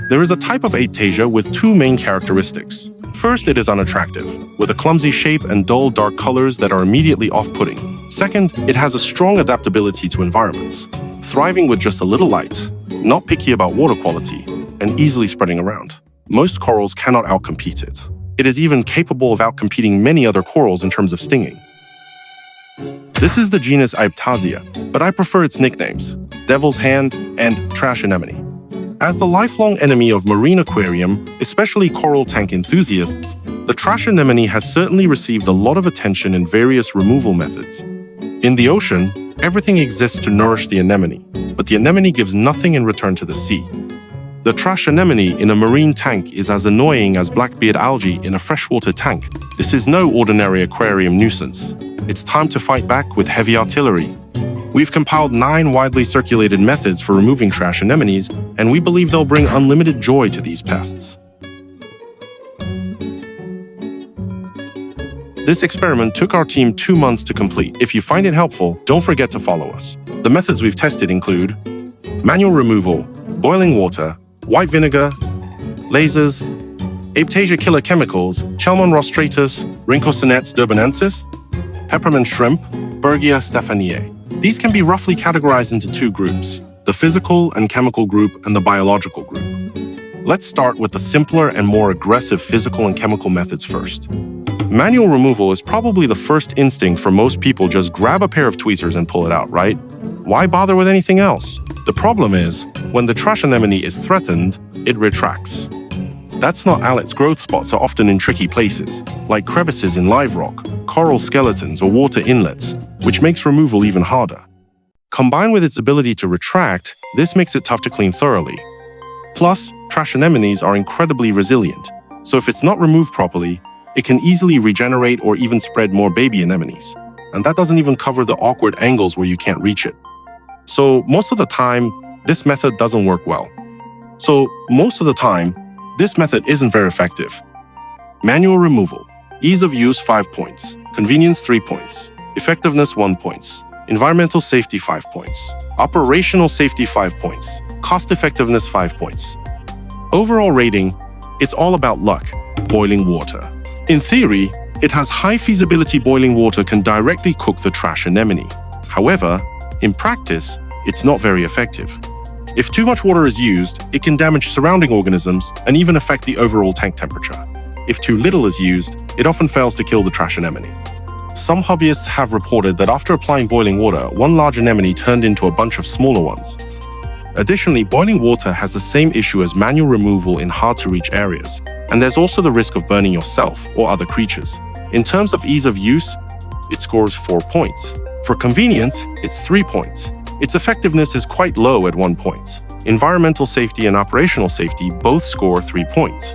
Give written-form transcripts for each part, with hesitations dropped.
There is a type of Aiptasia with two main characteristics. First, it is unattractive, with a clumsy shape and dull, dark colors that are immediately off-putting. Second, it has a strong adaptability to environments, thriving with just a little light, not picky about water quality, and easily spreading around. Most corals cannot outcompete it. It is even capable of outcompeting many other corals in terms of stinging. This is the genus Aiptasia, but I prefer its nicknames, Devil's Hand and Trash Anemone. As the lifelong enemy of marine aquarium, especially coral tank enthusiasts, the trash anemone has certainly received a lot of attention in various removal methods. In the ocean, everything exists to nourish the anemone, but the anemone gives nothing in return to the sea. The trash anemone in a marine tank is as annoying as blackbeard algae in a freshwater tank. This is no ordinary aquarium nuisance. It's time to fight back with heavy artillery. We've compiled 9 widely circulated methods for removing trash anemones, and we believe they'll bring unlimited joy to these pests. This experiment took our team 2 months to complete. If you find it helpful, don't forget to follow us. The methods we've tested include manual removal, boiling water, white vinegar, lasers, Aiptasia killer chemicals, Chelmon rostratus, Rhynchosonetes durbanensis, peppermint shrimp, Berghia stephanieae. These can be roughly categorized into 2 groups, the physical and chemical group and the biological group. Let's start with the simpler and more aggressive physical and chemical methods first. Manual removal is probably the first instinct for most people. Just grab a pair of tweezers and pull it out, right? Why bother with anything else? The problem is, when the trash anemone is threatened, it retracts. That's not all. Its growth spots are often in tricky places, like crevices in live rock, coral skeletons, or water inlets, which makes removal even harder. Combined with its ability to retract, this makes it tough to clean thoroughly. Plus, trash anemones are incredibly resilient, so if it's not removed properly, it can easily regenerate or even spread more baby anemones. And that doesn't even cover the awkward angles where you can't reach it. So most of the time, this method doesn't work well. This method isn't very effective. Manual removal. Ease of use 5 points. Convenience 3 points. Effectiveness 1 point. Environmental safety 5 points. Operational safety 5 points. Cost effectiveness 5 points. Overall rating, it's all about luck. Boiling water. In theory, it has high feasibility. Boiling water can directly cook the trash anemone. However, in practice, it's not very effective. If too much water is used, it can damage surrounding organisms and even affect the overall tank temperature. If too little is used, it often fails to kill the trash anemone. Some hobbyists have reported that after applying boiling water, one large anemone turned into a bunch of smaller ones. Additionally, boiling water has the same issue as manual removal in hard-to-reach areas, and there's also the risk of burning yourself or other creatures. In terms of ease of use, it scores 4 points. For convenience, it's 3 points. Its effectiveness is quite low at 1 point. Environmental safety and operational safety both score 3 points.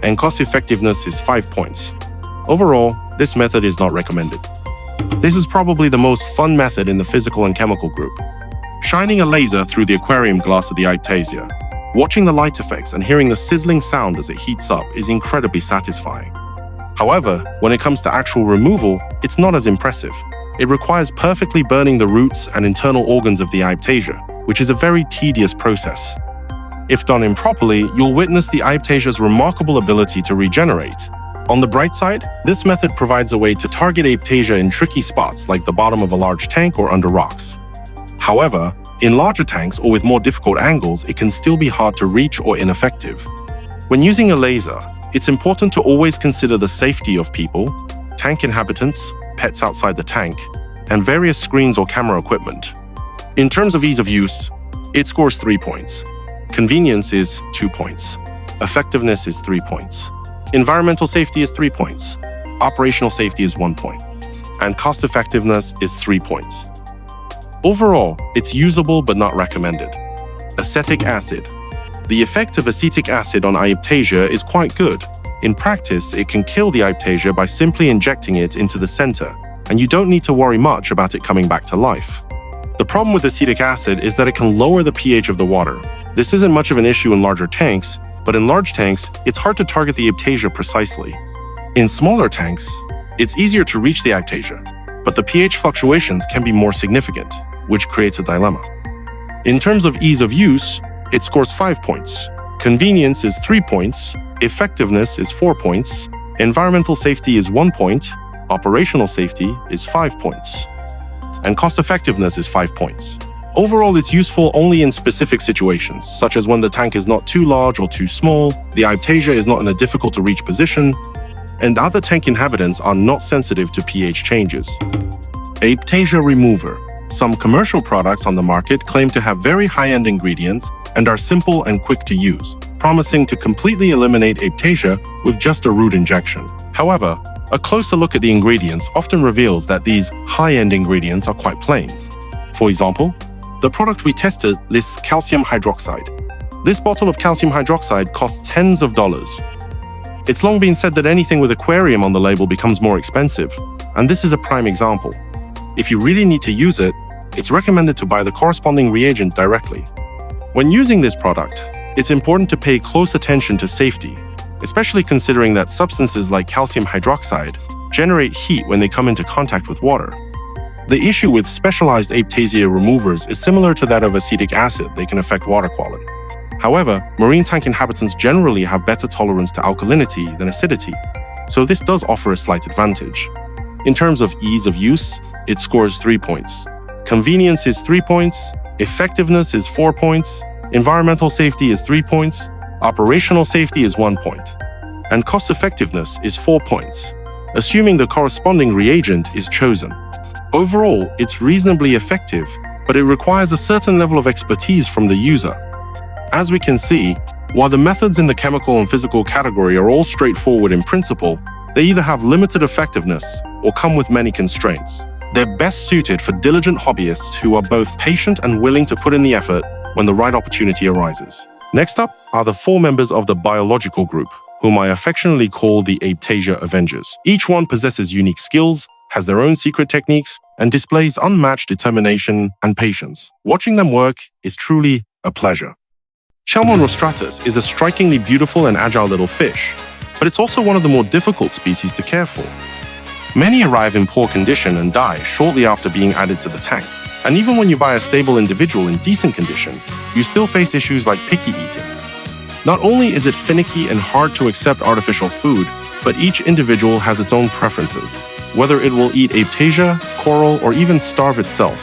And cost effectiveness is 5 points. Overall, this method is not recommended. This is probably the most fun method in the physical and chemical group. Shining a laser through the aquarium glass of the Aiptasia, watching the light effects and hearing the sizzling sound as it heats up is incredibly satisfying. However, when it comes to actual removal, it's not as impressive. It requires perfectly burning the roots and internal organs of the Aiptasia, which is a very tedious process. If done improperly, you'll witness the Aiptasia's remarkable ability to regenerate. On the bright side, this method provides a way to target Aiptasia in tricky spots like the bottom of a large tank or under rocks. However, in larger tanks or with more difficult angles, it can still be hard to reach or ineffective. When using a laser, it's important to always consider the safety of people, tank inhabitants, pets outside the tank, and various screens or camera equipment. In terms of ease of use, it scores 3 points. Convenience is 2 points. Effectiveness is 3 points. Environmental safety is 3 points. Operational safety is 1 point. And cost effectiveness is 3 points. Overall, it's usable but not recommended. Acetic acid. The effect of acetic acid on Aiptasia is quite good. In practice, it can kill the Aiptasia by simply injecting it into the center, and you don't need to worry much about it coming back to life. The problem with acetic acid is that it can lower the pH of the water. This isn't much of an issue in larger tanks, but in large tanks, it's hard to target the Aiptasia precisely. In smaller tanks, it's easier to reach the Aiptasia, but the pH fluctuations can be more significant, which creates a dilemma. In terms of ease of use, it scores 5 points. Convenience is 3 points. Effectiveness is 4 points. Environmental safety is 1 point. Operational safety is 5 points. And cost effectiveness is 5 points. Overall, it's useful only in specific situations, such as when the tank is not too large or too small, the Aiptasia is not in a difficult-to-reach position, and other tank inhabitants are not sensitive to pH changes. Aiptasia remover. Some commercial products on the market claim to have very high-end ingredients and are simple and quick to use, promising to completely eliminate Aiptasia with just a root injection. However, a closer look at the ingredients often reveals that these high-end ingredients are quite plain. For example, the product we tested lists calcium hydroxide. This bottle of calcium hydroxide costs tens of dollars. It's long been said that anything with aquarium on the label becomes more expensive, and this is a prime example. If you really need to use it, it's recommended to buy the corresponding reagent directly. When using this product, it's important to pay close attention to safety, especially considering that substances like calcium hydroxide generate heat when they come into contact with water. The issue with specialized Aiptasia removers is similar to that of acetic acid. They can affect water quality. However, marine tank inhabitants generally have better tolerance to alkalinity than acidity, so this does offer a slight advantage. In terms of ease of use, it scores 3 points. Convenience is 3 points. Effectiveness is 4 points. Environmental safety is 3 points. Operational safety is 1 point. And cost effectiveness is 4 points, assuming the corresponding reagent is chosen. Overall, it's reasonably effective, but it requires a certain level of expertise from the user. As we can see, while the methods in the chemical and physical category are all straightforward in principle, they either have limited effectiveness or come with many constraints. They're best suited for diligent hobbyists who are both patient and willing to put in the effort when the right opportunity arises. Next up are the 4 members of the biological group, whom I affectionately call the Aiptasia Avengers. Each one possesses unique skills, has their own secret techniques, and displays unmatched determination and patience. Watching them work is truly a pleasure. Chelmon rostratus is a strikingly beautiful and agile little fish, but it's also one of the more difficult species to care for. Many arrive in poor condition and die shortly after being added to the tank. And even when you buy a stable individual in decent condition, you still face issues like picky eating. Not only is it finicky and hard to accept artificial food, but each individual has its own preferences. Whether it will eat Aiptasia, coral, or even starve itself,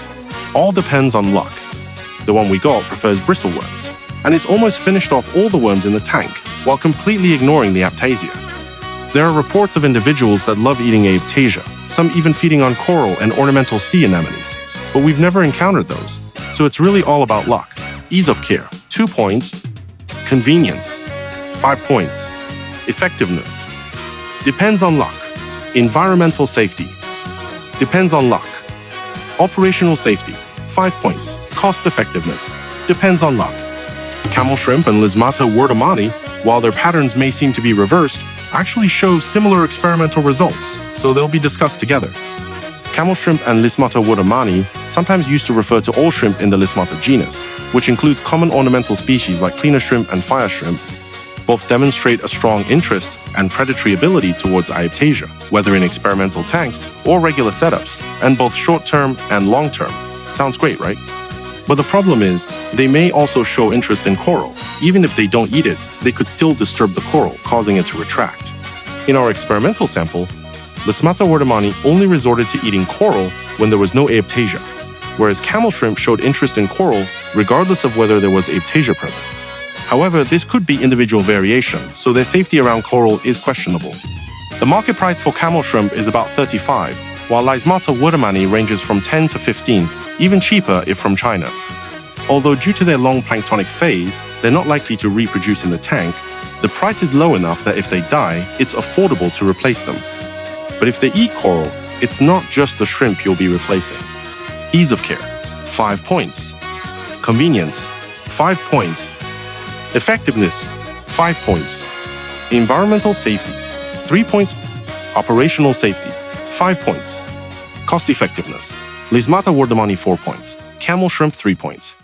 all depends on luck. The one we got prefers bristleworms, and it's almost finished off all the worms in the tank, while completely ignoring the Aiptasia. There are reports of individuals that love eating Aiptasia, some even feeding on coral and ornamental sea anemones, but we've never encountered those, so it's really all about luck. Ease of care, 2 points. Convenience, 5 points. Effectiveness, depends on luck. Environmental safety, depends on luck. Operational safety, 5 points. Cost effectiveness, depends on luck. Camel shrimp and Lismata wordamani, while their patterns may seem to be reversed, actually show similar experimental results, so they'll be discussed together. Camel shrimp and Lismata wordamani, sometimes used to refer to all shrimp in the Lismata genus, which includes common ornamental species like cleaner shrimp and fire shrimp, both demonstrate a strong interest and predatory ability towards Aiptasia, whether in experimental tanks or regular setups, and both short-term and long-term. Sounds great, right? But the problem is, they may also show interest in coral. Even if they don't eat it, they could still disturb the coral, causing it to retract. In our experimental sample, Lismata wordamani only resorted to eating coral when there was no Aiptasia, whereas camel shrimp showed interest in coral regardless of whether there was Aiptasia present. However, this could be individual variation, so their safety around coral is questionable. The market price for camel shrimp is about 35, while Lysmata woodamani ranges from 10 to 15, even cheaper if from China. Although due to their long planktonic phase, they're not likely to reproduce in the tank, the price is low enough that if they die, it's affordable to replace them. But if they eat coral, it's not just the shrimp you'll be replacing. Ease of care, 5 points. Convenience, 5 points. Effectiveness, 5 points. Environmental safety, 3 points. Operational safety, 5 points. Cost effectiveness, Lysmata woodamani 4 points. Camel shrimp 3 points.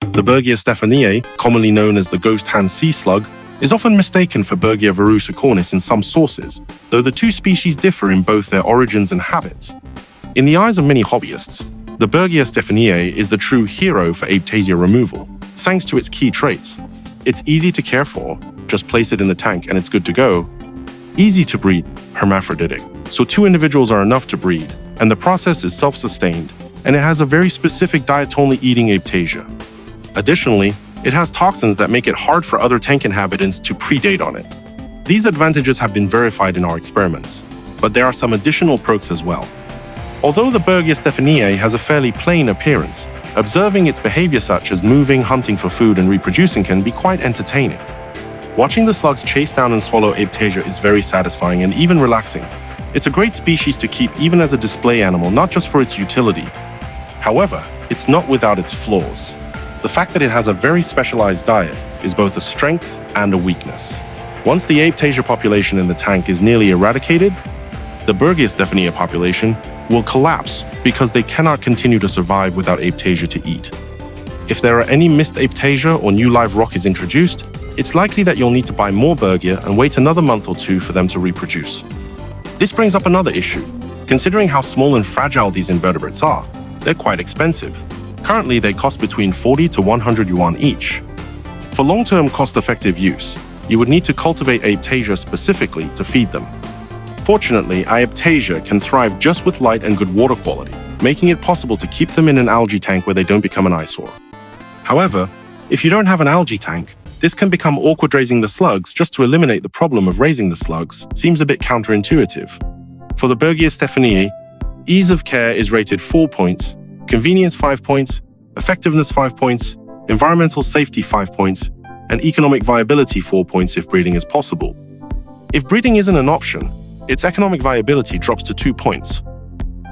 The Berghia stephanieae, commonly known as the ghost hand sea slug, is often mistaken for Berghia verusicornis in some sources, though the two species differ in both their origins and habits. In the eyes of many hobbyists, the Berghia stephanieae is the true hero for Aiptasia removal, thanks to its key traits. It's easy to care for, just place it in the tank and it's good to go. Easy to breed, hermaphroditic, so 2 individuals are enough to breed, and the process is self-sustained, and it has a very specific diet-only eating Aiptasia. Additionally, it has toxins that make it hard for other tank inhabitants to predate on it. These advantages have been verified in our experiments, but there are some additional perks as well. Although the Berghia stephanieae has a fairly plain appearance, observing its behavior such as moving, hunting for food, and reproducing can be quite entertaining. Watching the slugs chase down and swallow Aiptasia is very satisfying and even relaxing. It's a great species to keep even as a display animal, not just for its utility. However, it's not without its flaws. The fact that it has a very specialized diet is both a strength and a weakness. Once the Aiptasia population in the tank is nearly eradicated, the Berghia stephanieae population will collapse because they cannot continue to survive without Aiptasia to eat. If there are any missed Aiptasia or new live rock is introduced, it's likely that you'll need to buy more Berghia and wait another month or 2 for them to reproduce. This brings up another issue. Considering how small and fragile these invertebrates are, they're quite expensive. Currently, they cost between 40 to 100 yuan each. For long-term cost-effective use, you would need to cultivate Aiptasia specifically to feed them. Fortunately, Aiptasia can thrive just with light and good water quality, making it possible to keep them in an algae tank where they don't become an eyesore. However, if you don't have an algae tank, this can become awkward. Raising the slugs just to eliminate the problem of raising the slugs seems a bit counterintuitive. For the Berghia stephanieae, ease of care is rated 4 points, convenience 5 points, effectiveness 5 points, environmental safety 5 points, and economic viability 4 points if breeding is possible. If breeding isn't an option, its economic viability drops to 2 points.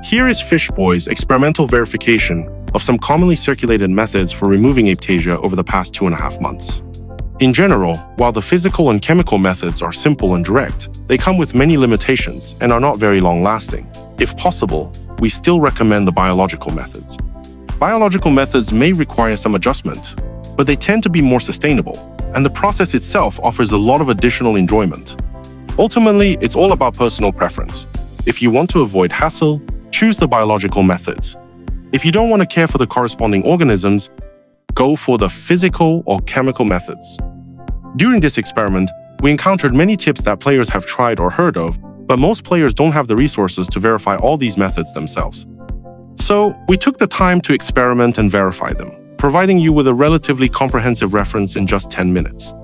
Here is Fishboy's experimental verification of some commonly circulated methods for removing Aiptasia over the past 2.5 months. In general, while the physical and chemical methods are simple and direct, they come with many limitations and are not very long-lasting. If possible, we still recommend the biological methods. Biological methods may require some adjustment, but they tend to be more sustainable, and the process itself offers a lot of additional enjoyment. Ultimately, it's all about personal preference. If you want to avoid hassle, choose the biological methods. If you don't want to care for the corresponding organisms, go for the physical or chemical methods. During this experiment, we encountered many tips that players have tried or heard of, but most players don't have the resources to verify all these methods themselves. So, we took the time to experiment and verify them, providing you with a relatively comprehensive reference in just 10 minutes.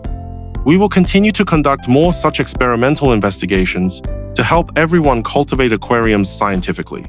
We will continue to conduct more such experimental investigations to help everyone cultivate aquariums scientifically.